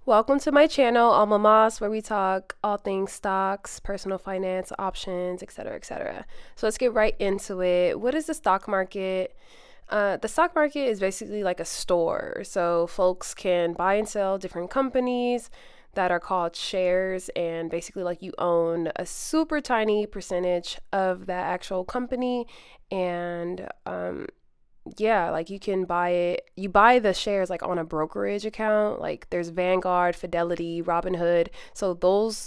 Welcome to my channel, Alma, where we talk all things stocks, personal finance, options, etc., etc. So let's get right into it. What is the stock market? The stock market is basically like a store. So folks can buy and sell different companies that are called shares, and basically like you own a super tiny percentage of that actual company, and yeah, like you can buy it. You buy the shares like on a brokerage account. Like there's Vanguard, Fidelity, Robinhood. So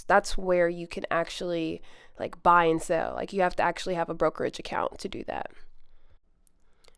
that's where you can actually like buy and sell. Like you have to actually have a brokerage account to do that.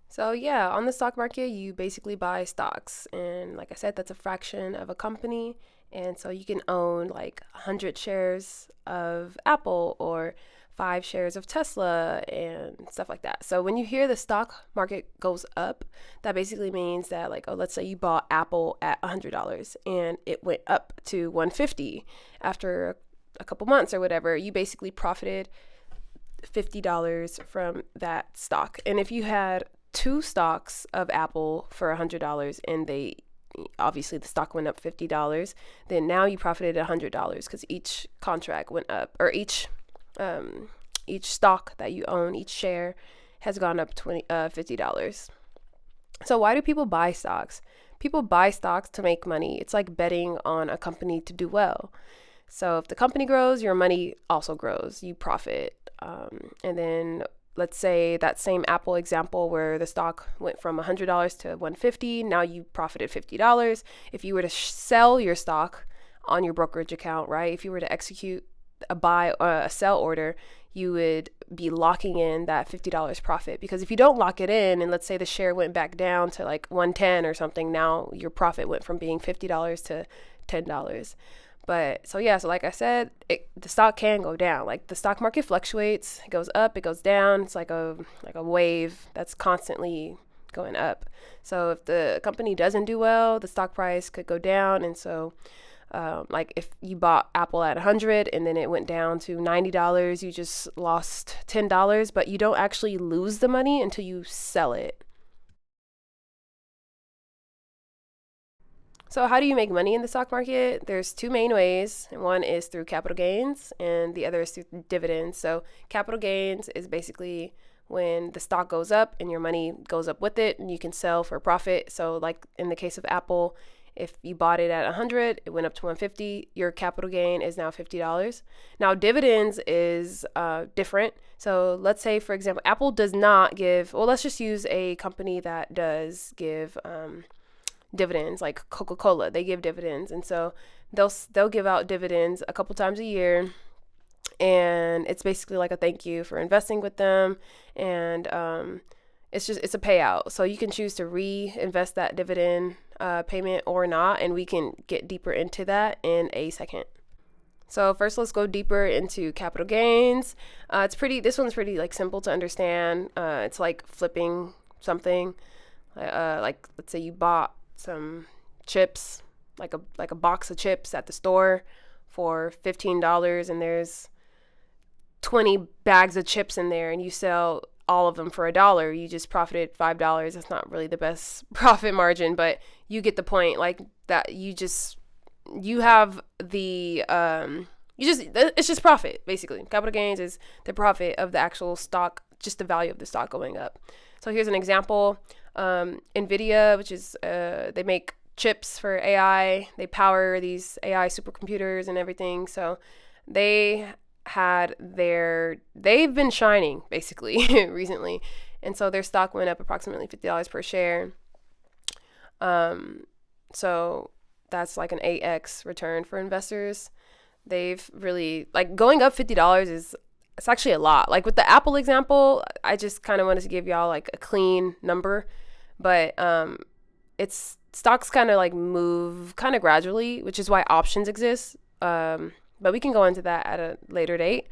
So yeah, on the stock market, you basically buy stocks, and like I said, that's a fraction of a company. And so you can own like 100 shares of Apple or 5 shares of Tesla and stuff like that. So when you hear the stock market goes up, that basically means that like, oh, let's say you bought Apple at $100 and it went up to 150 after a couple months or whatever. You basically profited $50 from that stock. And if you had two stocks of Apple for $100 and they obviously the stock went up $50, then now you profited $100 because each contract went up, or each stock that you own, each share has gone up $50. So why do people buy stocks? People buy stocks to make money. It's like betting on a company to do well. So if the company grows, your money also grows. You profit. And then let's say that same Apple example where the stock went from $100 to $150. Now you profited $50. If you were to sell your stock on your brokerage account, right? If you were to execute a buy or a sell order, you would be locking in that $50 profit, because if you don't lock it in and let's say the share went back down to like 110 or something, now your profit went from being $50 to $10. But so yeah, so like I said, the stock can go down. Like the stock market fluctuates, it goes up, it goes down. It's like a wave that's constantly going up. So if the company doesn't do well, the stock price could go down. And so like if you bought Apple at 100 and then it went down to $90, you just lost $10, but you don't actually lose the money until you sell it. So how do you make money in the stock market? There's two main ways. One is through capital gains and the other is through dividends. So capital gains is basically when the stock goes up and your money goes up with it and you can sell for a profit. So like in the case of Apple, if you bought it at 100, it went up to 150, your capital gain is now $50. Now dividends is different. So let's say, for example, Apple does not give, well, let's just use a company that does give dividends, like Coca-Cola. They give dividends, and so they'll give out dividends a couple times a year, and it's basically like a thank you for investing with them. And it's a payout, so you can choose to reinvest that dividend payment or not, and we can get deeper into that in a second. So first, let's go deeper into capital gains. This one's pretty like simple to understand. It's like flipping something. Like let's say you bought some chips, like a box of chips at the store for $15, and there's 20 bags of chips in there, and you sell all of them for $1. You just profited $5. That's not really the best profit margin, but you get the point. Like that, you have the it's just profit basically. Capital gains is the profit of the actual stock, just the value of the stock going up. So here's an example. NVIDIA, which is they make chips for AI. They power these AI supercomputers and everything. So they've been shining basically recently, and so their stock went up approximately $50 per share. So that's like an 8x return for investors. They've really, like, going up $50 is, it's actually a lot. Like with the Apple example, I just kind of wanted to give y'all like a clean number, but it's stocks kind of like move kind of gradually, which is why options exist. But we can go into that at a later date.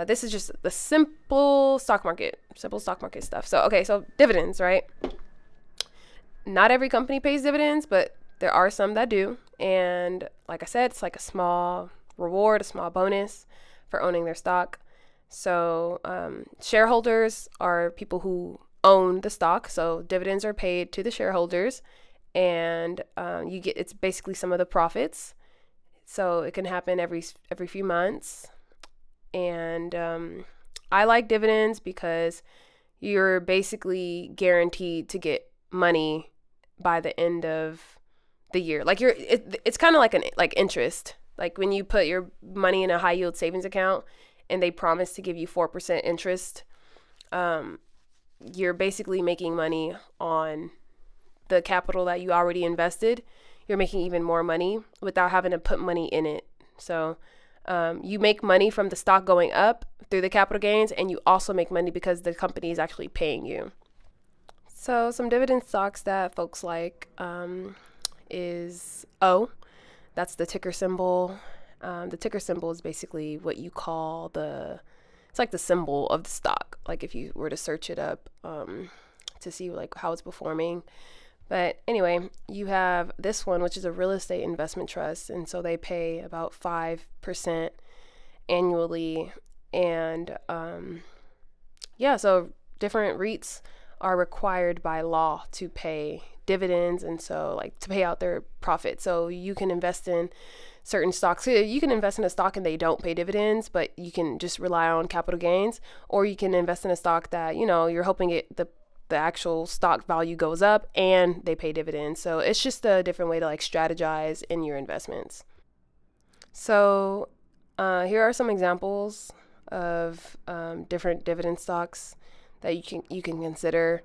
This is just the simple stock market stuff. So, okay, so dividends, right? Not every company pays dividends, but there are some that do. And like I said, it's like a small reward, a small bonus for owning their stock. So shareholders are people who own the stock. So dividends are paid to the shareholders. and you get, it's basically some of the profits. So it can happen every few months. And I like dividends because you're basically guaranteed to get money by the end of the year. Like it's kind of like like interest. Like when you put your money in a high yield savings account and they promise to give you 4% interest, you're basically making money on the capital that you already invested. You're making even more money without having to put money in it. So you make money from the stock going up through the capital gains, and you also make money because the company is actually paying you. So some dividend stocks that folks like is O. That's the ticker symbol. The ticker symbol is basically what you call it's like the symbol of the stock. Like if you were to search it up to see like how it's performing. But anyway, you have this one, which is a real estate investment trust. And so they pay about 5% annually. And so different REITs are required by law to pay dividends, and so like to pay out their profit. So you can invest in certain stocks. You can invest in a stock and they don't pay dividends, but you can just rely on capital gains, or you can invest in a stock that, you know, you're hoping the actual stock value goes up and they pay dividends. So it's just a different way to like strategize in your investments. So here are some examples of different dividend stocks that you can consider.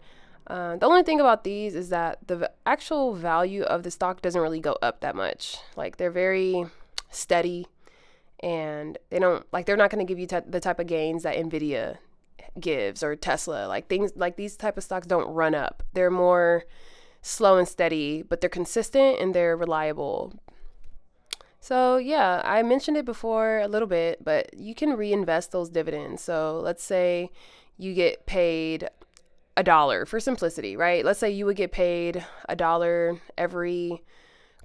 The only thing about these is that the actual value of the stock doesn't really go up that much. Like they're very steady, and they're not going to give you the type of gains that Nvidia gives or Tesla. Like things like these type of stocks don't run up. They're more slow and steady, but they're consistent and they're reliable. So yeah, I mentioned it before a little bit, but you can reinvest those dividends. So let's say you get paid $1 for simplicity, right? Let's say you would get paid $1 every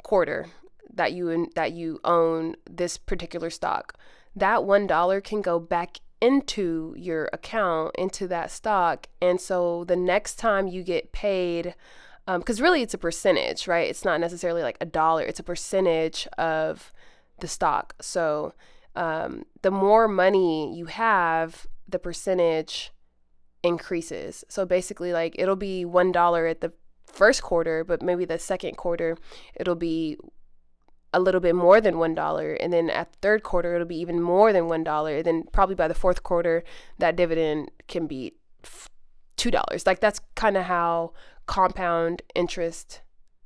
quarter that you own this particular stock. That $1 can go back into your account, into that stock. And so the next time you get paid, because really it's a percentage, right? It's not necessarily like $1. It's a percentage of the stock. So the more money you have, the percentage increases. So basically, like it'll be $1 at the first quarter, but maybe the second quarter it'll be a little bit more than $1, and then at the third quarter it'll be even more than $1. And then probably by the fourth quarter that dividend can be $2. Like that's kind of how compound interest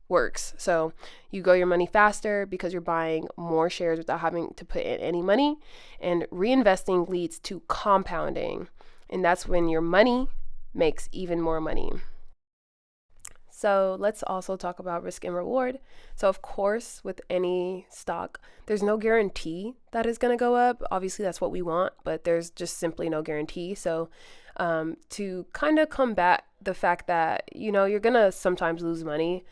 works. So you grow your money faster because you're buying more shares without having to put in any money, and reinvesting leads to compounding, and that's when your money makes even more money. So let's also talk about risk and reward. So of course, with any stock, there's no guarantee that it's going to go up. Obviously, that's what we want, but there's just simply no guarantee. So to kind of combat the fact that, you know, you're going to sometimes lose money,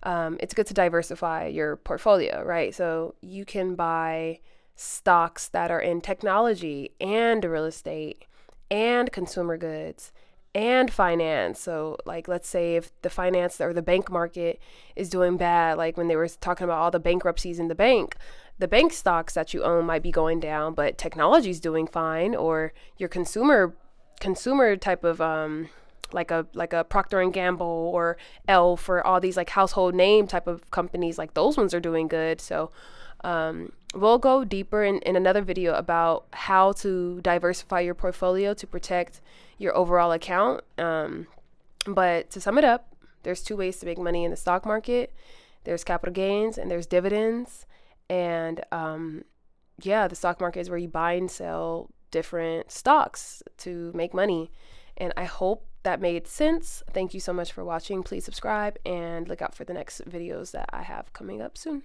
it's good to diversify your portfolio, right? So you can buy stocks that are in technology and real estate and consumer goods and finance. So like, let's say if the finance or the bank market is doing bad, like when they were talking about all the bankruptcies in the bank stocks that you own might be going down, but technology is doing fine. Or your consumer type of like a Procter and Gamble or Elf or all these like household name type of companies, like those ones are doing good. So we'll go deeper in another video about how to diversify your portfolio to protect your overall account. But to sum it up, there's two ways to make money in the stock market. There's capital gains and there's dividends. And the stock market is where you buy and sell different stocks to make money. And I hope that made sense. Thank you so much for watching. Please subscribe and look out for the next videos that I have coming up soon.